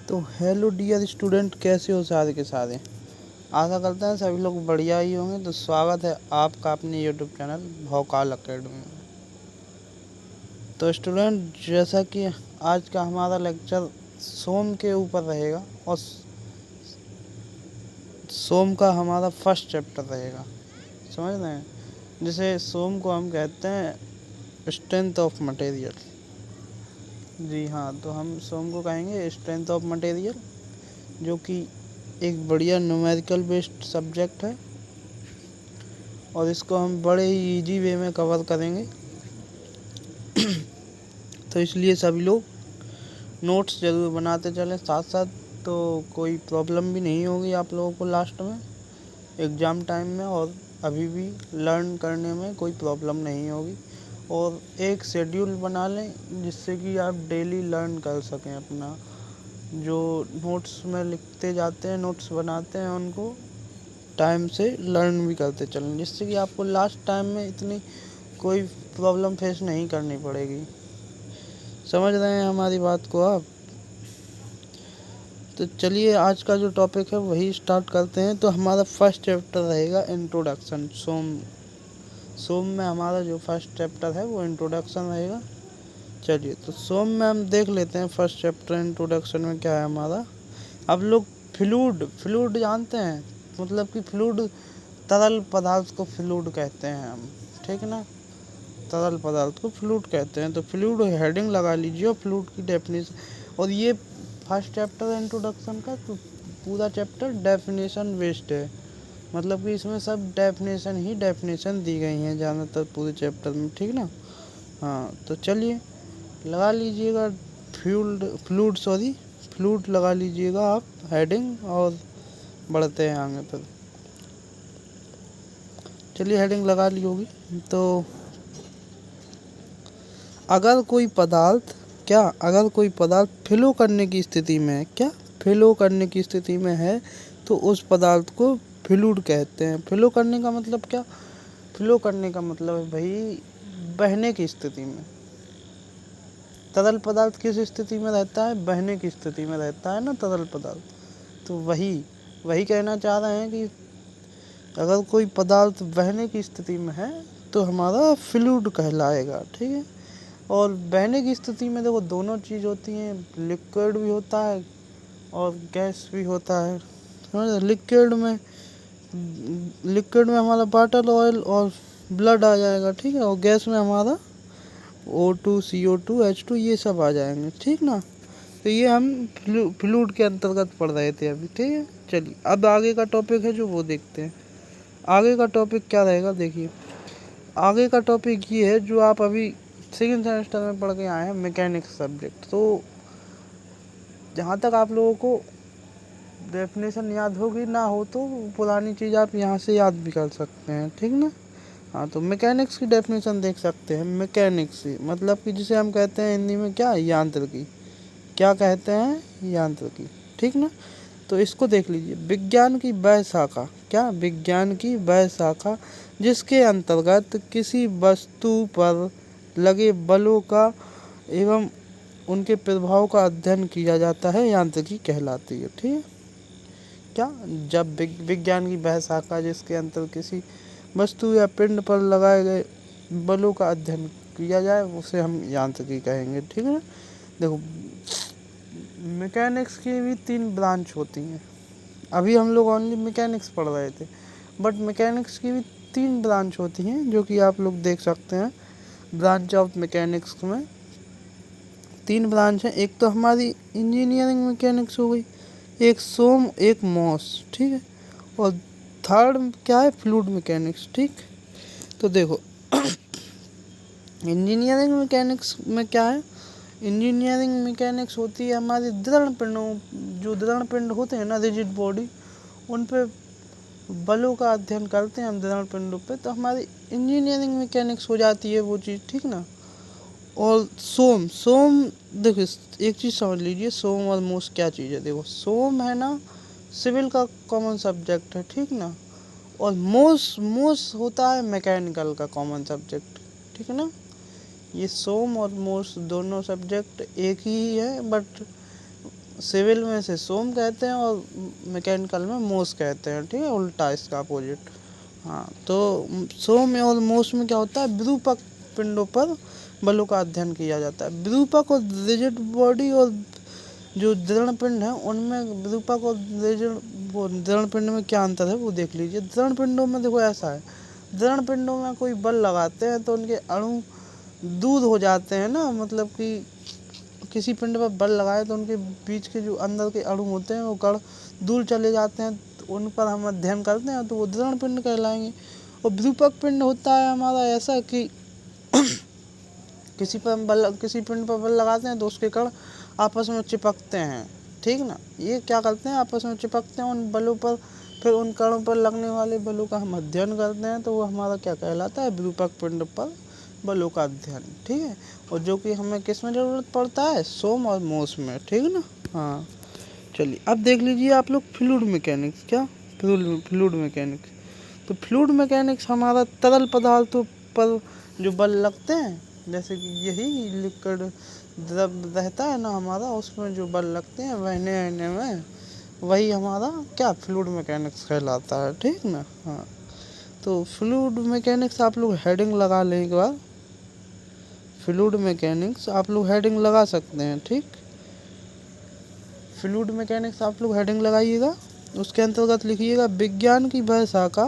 तो hello dear student, कैसे हो सारे के सारे। आशा करता है सभी लोग बढ़िया ही होंगे। तो स्वागत है आपका अपने यूट्यूब चैनल भौकाल अकेडमी में। तो स्टूडेंट, जैसा कि आज का हमारा लेक्चर सोम के ऊपर रहेगा और सोम का हमारा फर्स्ट चैप्टर रहेगा, समझ रहे हैं। जिसे सोम को हम कहते हैं स्ट्रेंथ ऑफ मटेरियल। जी हाँ, तो हम सोम को कहेंगे स्ट्रेंथ ऑफ मटेरियल, जो कि एक बढ़िया न्यूमेरिकल बेस्ड सब्जेक्ट है और इसको हम बड़े ही इजी वे में कवर करेंगे। तो इसलिए सभी लोग नोट्स ज़रूर बनाते चलें साथ साथ, तो कोई प्रॉब्लम भी नहीं होगी आप लोगों को लास्ट में एग्ज़ाम टाइम में, और अभी भी लर्न करने में कोई प्रॉब्लम नहीं होगी। और एक शेड्यूल बना लें जिससे कि आप डेली लर्न कर सकें। अपना जो नोट्स में लिखते जाते हैं, नोट्स बनाते हैं, उनको टाइम से लर्न भी करते चलें, जिससे कि आपको लास्ट टाइम में इतनी कोई प्रॉब्लम फेस नहीं करनी पड़ेगी। समझ रहे हैं हमारी बात को आप। तो चलिए आज का जो टॉपिक है वही स्टार्ट करते हैं। तो हमारा फर्स्ट चैप्टर रहेगा इंट्रोडक्शन। सोम में हमारा जो फर्स्ट चैप्टर है वो इंट्रोडक्शन रहेगा। चलिए, तो सोम में हम देख लेते हैं फर्स्ट चैप्टर इंट्रोडक्शन में क्या है हमारा। अब लोग फ्लूइड जानते हैं, मतलब कि फ्लूइड तरल पदार्थ को फ्लूइड कहते हैं हम, ठीक है ना। तरल पदार्थ को फ्लूइड कहते हैं। तो फ्लूइड हेडिंग लगा लीजिए और फ्लूइड की डेफिनेशन। और ये फर्स्ट चैप्टर है इंट्रोडक्शन का, तो पूरा चैप्टर डेफिनेशन बेस्ड है, मतलब कि इसमें सब डेफिनेशन दी गई हैं ज़्यादातर पूरे चैप्टर में, ठीक ना। हाँ, तो चलिए लगा लीजिएगा फ्लूइड लगा लीजिएगा आप हेडिंग, और बढ़ते हैं आगे पर। चलिए हेडिंग लगा ली होगी। तो अगर कोई पदार्थ फ्लो करने की स्थिति में है, फ्लो करने की स्थिति में है, तो उस पदार्थ को फ्लूइड कहते हैं। फ्लो करने का मतलब क्या? फ्लो करने का मतलब है भाई बहने की स्थिति में। तरल पदार्थ किस स्थिति में रहता है? बहने की स्थिति में रहता है ना तरल पदार्थ। तो वही कहना चाह रहे हैं कि अगर कोई पदार्थ बहने की स्थिति में है तो हमारा फ्लूइड कहलाएगा, ठीक है। और बहने की स्थिति में देखो दोनों चीज़ होती हैं, लिक्विड भी होता है और गैस भी होता है, समझ। लिक्विड में हमारा वाटर, ऑयल और ब्लड आ जाएगा, ठीक है। और गैस में हमारा O2, CO2, H2 ये सब आ जाएंगे, ठीक ना। तो ये हम फ्लूइड के अंतर्गत पढ़ रहे थे अभी, ठीक है। चलिए अब आगे का टॉपिक है जो वो देखते हैं। आगे का टॉपिक क्या रहेगा, देखिए। आगे का टॉपिक ये है जो आप अभी सेकेंड सेमेस्टर में पढ़ के आए हैं, मैकेनिक्स सब्जेक्ट। तो जहाँ तक आप लोगों को डेफिनेशन याद होगी, ना हो तो पुरानी चीज़ आप यहाँ से याद भी कर सकते हैं, ठीक ना। हाँ, तो मैकेनिक्स की डेफिनेशन देख सकते हैं। मैकेनिक्स मतलब कि जिसे हम कहते हैं हिंदी में क्या, यांत्रिकी। क्या कहते हैं? यांत्रिकी, ठीक ना। तो इसको देख लीजिए। विज्ञान की वह शाखा, क्या? विज्ञान की वह शाखा जिसके अंतर्गत किसी वस्तु पर लगे बलों का एवं उनके प्रभाव का अध्ययन किया जाता है, यांत्रिकी कहलाती है, ठीक है। क्या? जब विज्ञान की वह शाखा जिसके अंतर्गत किसी वस्तु या पिंड पर लगाए गए बलों का अध्ययन किया जाए उसे हम यांत्रिकी कहेंगे, ठीक है। देखो, मैकेनिक्स की भी 3 ब्रांच होती हैं। अभी हम लोग ओनली मैकेनिक्स पढ़ रहे थे, बट मैकेनिक्स की भी 3 ब्रांच होती हैं, जो कि आप लोग देख सकते हैं। ब्रांच ऑफ मैकेनिक्स में 3 ब्रांच हैं। एक तो हमारी इंजीनियरिंग मैकेनिक्स हो गई, एक सोम, एक मॉस, ठीक है। और थर्ड क्या है? फ्लूइड मैकेनिक्स, ठीक। तो देखो इंजीनियरिंग मैकेनिक्स में क्या है? इंजीनियरिंग मैकेनिक्स होती है हमारी दृढ़ पिंडों, जो दृढ़ पिंड होते हैं ना, रिजिड बॉडी, उन पे बलों का अध्ययन करते हैं हम दृढ़ पिंडों पे। तो हमारी इंजीनियरिंग मैकेनिक्स हो जाती है वो चीज़, ठीक ना। और सोम देखो एक चीज़ समझ लीजिए, सोम और मोस क्या चीज़ है। देखो, सोम है ना सिविल का कॉमन सब्जेक्ट है, ठीक ना। और मोस होता है मैकेनिकल का कॉमन सब्जेक्ट, ठीक है ना। ये सोम और मोस दोनों सब्जेक्ट एक ही है, बट सिविल में इसे सोम कहते हैं और मैकेनिकल में मोस कहते हैं, ठीक है, उल्टा इसका अपोजिट। हाँ, तो सोम और मोस में क्या होता है, विरूपक पिंडों पर बलों का अध्ययन किया जाता है। विरूपक और रिजिड बॉडी और जो दृढ़ पिंड है उनमें विरूपक और रिजिड, वो दृढ़ पिंड में क्या अंतर है वो देख लीजिए। दृढ़ पिंडों में देखो ऐसा है, दृढ़ पिंडों में कोई बल लगाते हैं तो उनके अणु दूर हो जाते हैं ना, मतलब कि किसी पिंड पर बल लगाए तो उनके बीच के जो अंदर के अणु होते हैं वो कण दूर चले जाते हैं, तो उन पर हम अध्ययन करते हैं तो वो दृढ़ पिंड कहलाएंगे। और विरूपक पिंड होता है हमारा ऐसा कि किसी पिंड पर बल लगाते हैं तो उसके कण आपस में चिपकते हैं, ठीक ना। ये क्या करते हैं, आपस में चिपकते हैं उन बलों पर, फिर उन कणों पर लगने वाले बलों का हम अध्ययन करते हैं, तो वो हमारा क्या कहलाता है, विरूपक पिंड पर बलों का अध्ययन, ठीक है। और जो कि हमें किस में ज़रूरत पड़ता है, सोम और मोस में, ठीक है ना। हाँ, चलिए अब देख लीजिए आप लोग फ्लूइड मैकेनिक्स। क्या, फ्लूइड मैकेनिक्स। तो फ्लूइड मैकेनिक्स हमारा तरल पदार्थों पर जो बल लगते हैं, जैसे कि यही लिक्विड द्रव रहता है ना हमारा, उसमें जो बल लगते हैं बहने आने में, वही हमारा क्या, फ्लूइड मैकेनिक्स कहलाता है, ठीक ना। हाँ, तो फ्लूइड मैकेनिक्स आप लोग हेडिंग लगा लें एक बार, फ्लूइड मैकेनिक्स आप लोग हेडिंग लगा सकते हैं, ठीक। फ्लूइड मैकेनिक्स आप लोग हेडिंग लगाइएगा, उसके अंतर्गत लिखिएगा विज्ञान की वह शाखा,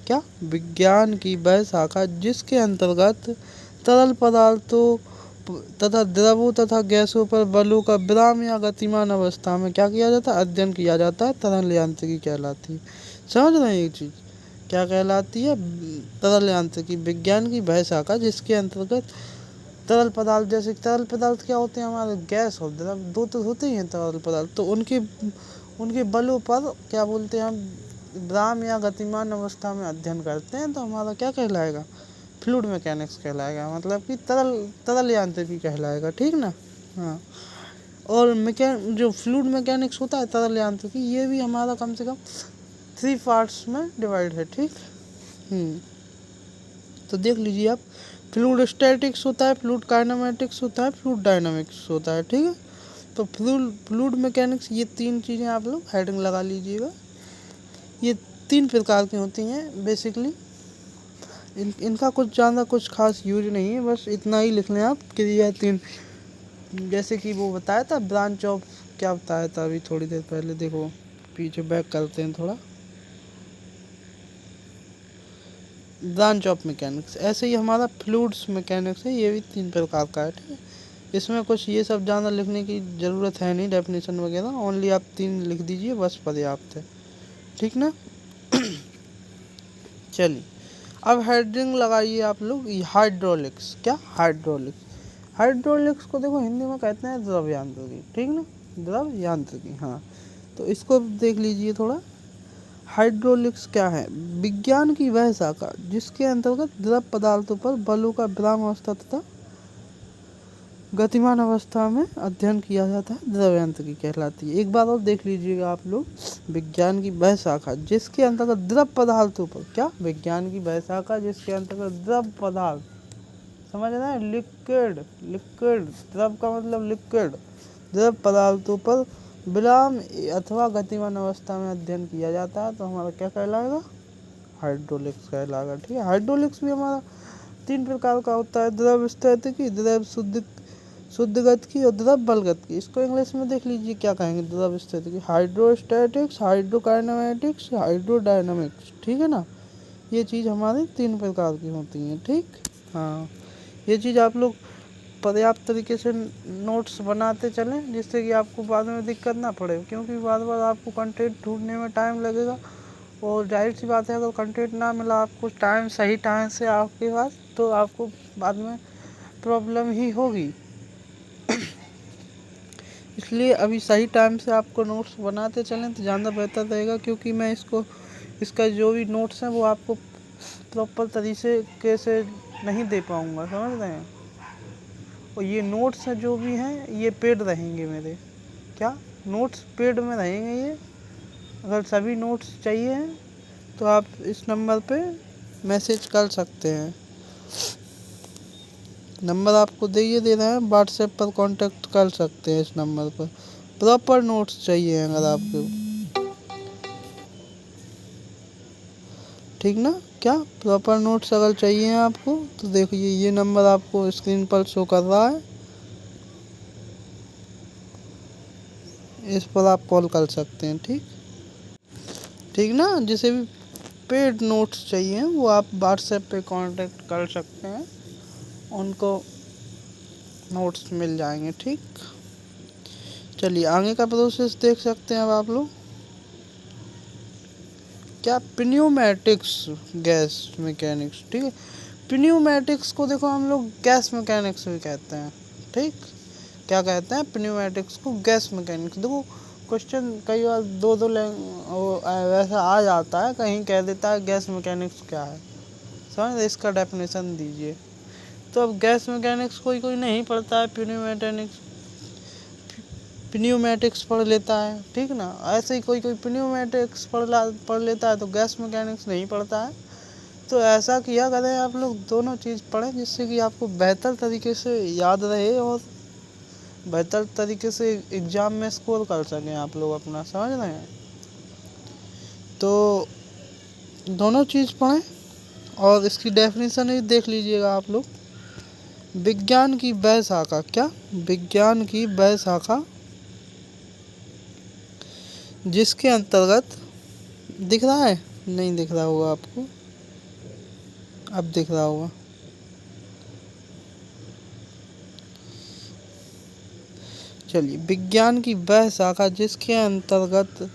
क्या, विज्ञान की वह शाखा जिसके अंतर्गत तरल पदार्थों तथा द्रवों तथा गैसों पर बलों का विराम या गतिमान अवस्था में क्या किया जाता है, अध्ययन किया जाता है, तरल यांत्रिकी कहलाती है। समझ रहे हैं ये चीज़ क्या कहलाती है, तरल यांत्रिकी, विज्ञान की वह शाखा जिसके अंतर्गत तरल पदार्थ, जैसे तरल पदार्थ क्या होते हैं हमारे, गैस और द्रव, दो तो होते ही हैं तरल पदार्थ, तो उनके बलों पर क्या बोलते हैं हम, विराम या गतिमान अवस्था में अध्ययन करते हैं, तो हमारा क्या कहलाएगा, फ्लूइड मैकेनिक्स कहलाएगा, मतलब कि तरल यांत्रिकी कहलाएगा, ठीक ना। हाँ, और जो फ्लूइड मैकेनिक्स होता है, तरल यांत्रिकी, ये भी हमारा कम से कम 3 पार्ट्स में डिवाइड है, ठीक। तो देख लीजिए आप, फ्लूइड स्टैटिक्स होता है, फ्लूइड काइनेमेटिक्स होता है, फ्लूइड डायनामिक्स होता है, ठीक है। तो फ्लूइड मैकेनिक्स, ये 3 चीज़ें आप लोग हेडिंग लगा लीजिएगा। ये 3 प्रकार की होती हैं बेसिकली, इनका कुछ ज़्यादा कुछ खास यूज नहीं है, बस इतना ही लिख लें आप कि यह 3, जैसे कि वो बताया था ब्रांच ऑफ, क्या बताया था अभी थोड़ी देर पहले, देखो पीछे बैक करते हैं थोड़ा, ब्रांच ऑफ मैकेनिक्स, ऐसे ही हमारा फ्लूइड्स मैकेनिक्स है, ये भी 3 प्रकार का है, ठीक है। इसमें कुछ ये सब ज़्यादा लिखने की ज़रूरत है नहीं, डेफिनेशन वगैरह, ओनली आप 3 लिख दीजिए बस पर्याप्त है, ठीक ना। चलिए अब हेडिंग लगाइए आप लोग, हाइड्रोलिक्स। क्या, हाइड्रोलिक्स। हाइड्रोलिक्स को देखो हिंदी में कहते हैं द्रव यांत्रिकी, ठीक ना, द्रव यांत्रिकी। हाँ, तो इसको देख लीजिए थोड़ा, हाइड्रोलिक्स क्या है, विज्ञान की वह शाखा जिसके अंतर्गत द्रव पदार्थों पर बलों का विराम अवस्था तथा गतिमान अवस्था में अध्ययन किया जाता है, द्रव यांत्रिकी कहलाती है। एक बार और देख लीजिएगा आप लोग, विज्ञान की वह शाखा जिसके अंतर्गत द्रव पदार्थों पर, क्या, विज्ञान की वह शाखा जिसके अंतर्गत द्रव पदार्थ, समझ रहे हैं, लिक्विड, द्रव का मतलब लिक्विड, द्रव पदार्थों पर विराम अथवा गतिमान अवस्था में अध्ययन किया जाता है, तो हमारा क्या कहलाएगा, हाइड्रोलिक्स कहलाएगा, ठीक है। हाइड्रोलिक्स भी हमारा 3 प्रकार का होता है, द्रव स्थितिकी, द्रव शुद्धगत की और द्रव बलगत की। इसको इंग्लिश में देख लीजिए क्या कहेंगे, द्रव स्थितिकी, हाइड्रोस्टैटिक्स, हाइड्रोकाइनेमेटिक्स, हाइड्रोडायनामिक्स, ठीक है ना। ये चीज़ हमारी 3 प्रकार की होती हैं, ठीक। हाँ, ये चीज़ आप लोग पर्याप्त तरीके से नोट्स बनाते चलें, जिससे कि आपको बाद में दिक्कत ना पड़े, क्योंकि बार बार आपको कंटेंट ढूंढने में टाइम लगेगा, और जाहिर सी बात है अगर कंटेंट ना मिला आपको सही टाइम से आपके पास, तो आपको बाद में प्रॉब्लम ही होगी। इसलिए अभी सही टाइम से आपको नोट्स बनाते चलें तो ज़्यादा बेहतर रहेगा, क्योंकि मैं इसका जो भी नोट्स हैं वो आपको प्रॉपर तरीके से नहीं दे पाऊँगा, समझ रहे हैं। और ये नोट्स हैं जो भी हैं ये पेड रहेंगे मेरे, क्या, नोट्स पेड में रहेंगे ये। अगर सभी नोट्स चाहिए हैं तो आप इस नंबर पे मैसेज कर सकते हैं, नंबर आपको दे रहे हैं, व्हाट्सएप पर कांटेक्ट कर सकते हैं इस नंबर पर। प्रॉपर नोट्स चाहिए अगर आपको, ठीक ना। क्या प्रॉपर नोट्स अगर चाहिए आपको तो देखिए ये नंबर आपको स्क्रीन पर शो कर रहा है, इस पर आप कॉल कर सकते हैं। ठीक ठीक ना। जिसे भी पेड नोट्स चाहिए वो आप व्हाट्सएप पे कांटेक्ट कर सकते हैं, उनको नोट्स मिल जाएंगे। ठीक, चलिए आगे का प्रोसेस देख सकते हैं अब आप लोग। क्या प्न्यूमेटिक्स गैस मैकेनिक्स, ठीक है। प्न्यूमेटिक्स को देखो हम लोग गैस मैकेनिक्स भी कहते हैं। ठीक, क्या कहते हैं, प्न्यूमेटिक्स को गैस मैकेनिक्स। देखो क्वेश्चन कई बार दो दो वैसा आ जाता है, कहीं कह देता है गैस मैकेनिक्स क्या है, समझ, इसका डेफिनेशन दीजिए। तो अब गैस मैकेनिक्स कोई कोई नहीं पढ़ता है, प्न्यूमेटिक्स पढ़ लेता है, ठीक ना। ऐसे ही कोई कोई प्न्यूमेटिक्स पढ़ लेता है तो गैस मैकेनिक्स नहीं पढ़ता है। तो ऐसा किया करें आप लोग दोनों चीज़ पढ़ें, जिससे कि आपको बेहतर तरीके से याद रहे और बेहतर तरीके से एग्ज़ाम में स्कोर कर सकें आप लोग अपना, समझ रहे हैं। तो दोनों चीज़ पढ़ें और इसकी डेफिनेशन ही देख लीजिएगा आप लोग। विज्ञान की वह शाखा, क्या, विज्ञान की वह शाखा जिसके अंतर्गत, दिख रहा है, नहीं दिख रहा होगा आपको, अब दिख रहा होगा। चलिए, विज्ञान की वह शाखा जिसके अंतर्गत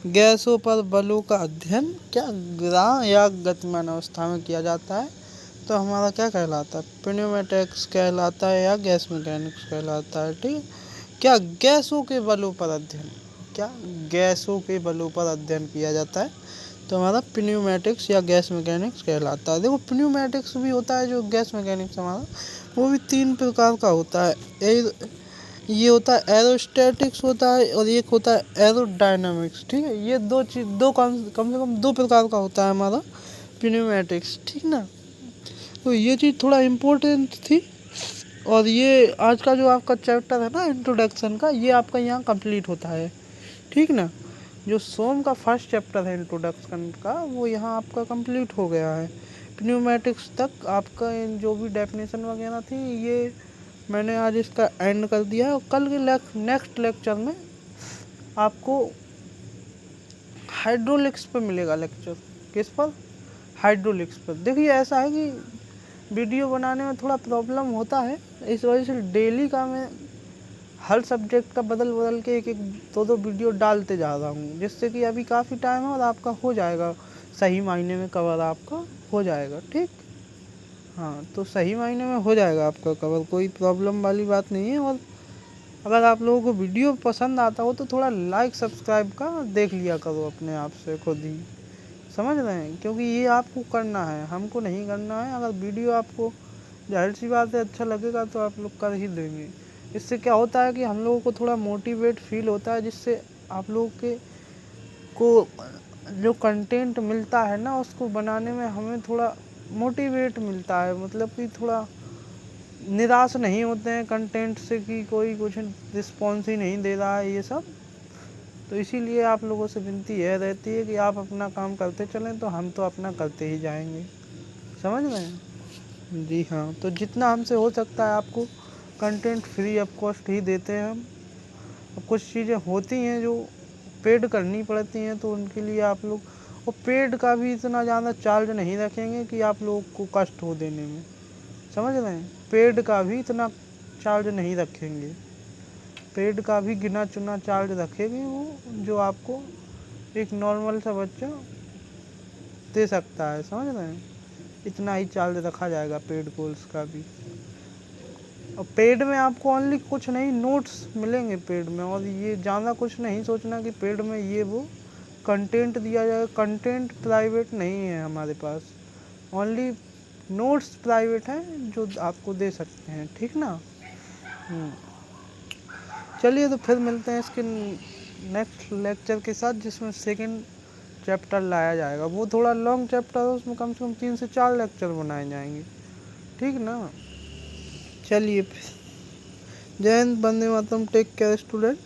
गैसों पर बलों का अध्ययन क्या ग्रह या गतिमान अवस्था में किया जाता है, तो हमारा क्या कहलाता है, प्न्यूमेटिक्स कहलाता है या गैस मैकेनिक्स कहलाता है। ठीक, क्या गैसों के बलों पर अध्ययन, क्या गैसों के बलों पर अध्ययन किया जाता है, तो हमारा प्न्यूमेटिक्स या गैस मैकेनिक्स कहलाता है। देखो प्न्यूमेटिक्स भी होता है जो गैस मैकेनिक्स हमारा, वो भी 3 प्रकार का होता है। ये होता है एरोस्टैटिक्स होता है और एक होता है एरोडायनामिक्स। ठीक है, ये दो चीज़, दो कम से कम 2 प्रकार का होता है हमारा प्न्यूमेटिक्स, ठीक ना। तो ये चीज़ थोड़ा इम्पोर्टेंट थी। और ये आज का जो आपका चैप्टर है ना इंट्रोडक्शन का, ये आपका यहाँ कंप्लीट होता है, ठीक ना। जो सोम का फर्स्ट चैप्टर है इंट्रोडक्शन का, वो यहाँ आपका कंप्लीट हो गया है। प्न्यूमेटिक्स तक आपका जो भी डेफिनेशन वगैरह थी, ये मैंने आज इसका एंड कर दिया है। और कल के नेक्स्ट लेक्चर में आपको हाइड्रोलिक्स पर मिलेगा लेक्चर। किस पर, हाइड्रोलिक्स पर। देखिए ऐसा है कि वीडियो बनाने में थोड़ा प्रॉब्लम होता है, इस वजह से डेली का मैं हर सब्जेक्ट का बदल के एक दो वीडियो डालते जा रहा हूँ, जिससे कि अभी काफ़ी टाइम है और आपका हो जाएगा सही मायने में कवर, आपका हो जाएगा। ठीक, हाँ, तो सही मायने में हो जाएगा आपका कवर, कोई प्रॉब्लम वाली बात नहीं है। और अगर आप लोगों को वीडियो पसंद आता हो तो थोड़ा लाइक सब्सक्राइब का देख लिया करो अपने आप से खुद ही, समझ रहे हैं, क्योंकि ये आपको करना है, हमको नहीं करना है। अगर वीडियो आपको जाहिर सी बात है अच्छा लगेगा तो आप लोग कर ही देंगे। इससे क्या होता है कि हम लोगों को थोड़ा मोटिवेट फील होता है, जिससे आप लोगों के को जो कंटेंट मिलता है ना, उसको बनाने में हमें थोड़ा मोटिवेट मिलता है, मतलब कि थोड़ा निराश नहीं होते हैं कंटेंट से कि कोई कुछ रिस्पॉन्स ही नहीं दे रहा है ये सब। तो इसीलिए आप लोगों से विनती यह रहती है कि आप अपना काम करते चलें, तो हम तो अपना करते ही जाएंगे, समझ रहे हैं। जी हाँ, तो जितना हमसे हो सकता है आपको कंटेंट फ्री ऑफ कॉस्ट ही देते हैं हम। अब कुछ चीज़ें होती हैं जो पेड करनी पड़ती हैं, तो उनके लिए आप लोग, और पेड का भी इतना ज़्यादा चार्ज नहीं रखेंगे कि आप लोग को कष्ट हो देने में, समझ रहे हैं। पेड का भी इतना चार्ज नहीं रखेंगे, पेड का भी गिना चुना चार्ज रखेंगे वो, जो आपको एक नॉर्मल सा बच्चा दे सकता है, समझ रहे हैं। इतना ही चार्ज रखा जाएगा पेड कोर्स का भी। और पेड में आपको ओनली कुछ नहीं नोट्स मिलेंगे पेड में, और ये ज़्यादा कुछ नहीं सोचना कि पेड में ये वो कंटेंट दिया जाएगा। कंटेंट प्राइवेट नहीं है हमारे पास, ओनली नोट्स प्राइवेट हैं जो आपको दे सकते हैं, ठीक ना। चलिए तो फिर मिलते हैं इसके नेक्स्ट लेक्चर के साथ, जिसमें सेकंड चैप्टर लाया जाएगा। वो थोड़ा लॉन्ग चैप्टर है, उसमें कम से कम 3 से 4 लेक्चर बनाए जाएंगे, ठीक ना। चलिए, जय Hind, Vande Mataram, take care student.